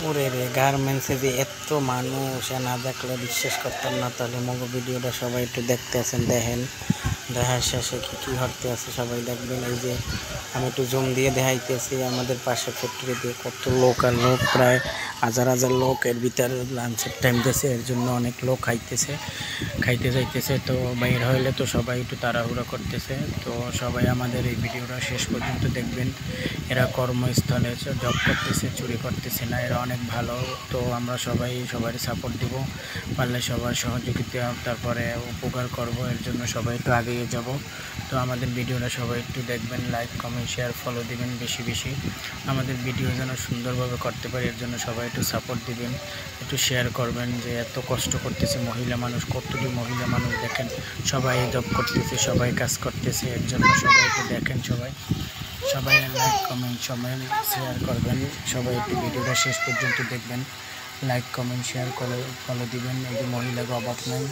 ওরে রে, গার্মেন্টসে যে এত মানুষ না দেখলে বিশ্বাস করতাম না। তাহলে মগো ভিডিওটা সবাই একটু দেখতে আছেন, দেখেন। দেখার শেষে কী কী হরতে আছে সবাই দেখবেন। এই যে আমি একটু জুম দিয়ে দেখাইতেছি, আমাদের পাশে ফ্যাক্টরিতে কত লোক আর লোক, প্রায় হাজার হাজার লোক। এর ভিতরে লাঞ্চের টাইম দিয়েছে, এর জন্য অনেক লোক খাইতে যাইতেছে। তো বাইরে হইলে তো সবাই একটু তাড়াহুড়ো করতেছে। তো সবাই আমাদের এই ভিডিওটা শেষ পর্যন্ত দেখবেন। এরা কর্মস্থলে জব করতেছে, চুরি করতেছে না, এরা অনেক ভালো। তো আমরা সবাই সবার সাপোর্ট দিব, পারলে সবার সহযোগিতা তারপরে উপকার করব। এর জন্য সবাই একটু আগিয়ে যাব। তো আমাদের ভিডিওটা সবাই একটু দেখবেন, লাইক কমেন্ট শেয়ার ফলো দিবেন বেশি বেশি। আমাদের ভিডিও যেন সুন্দরভাবে করতে পারি, এর জন্য সবাই একটু সাপোর্ট দিবেন, একটু শেয়ার করবেন। যে এত কষ্ট করতেছে মহিলা মানুষ, কতটি মহিলা মানুষ দেখেন, সবাই জব করতেছে, সবাই কাজ করতেছে। এর জন্য সবাই একটু দেখেন, সবাই সবাই লাইক কমেন্ট সবাই শেয়ার করবেন। সবাই একটু ভিডিওটা শেষ পর্যন্ত দেখবেন, লাইক কমেন্ট শেয়ার করে ফলো দিবেন। এই যে মহিলাকে অভাব নাই।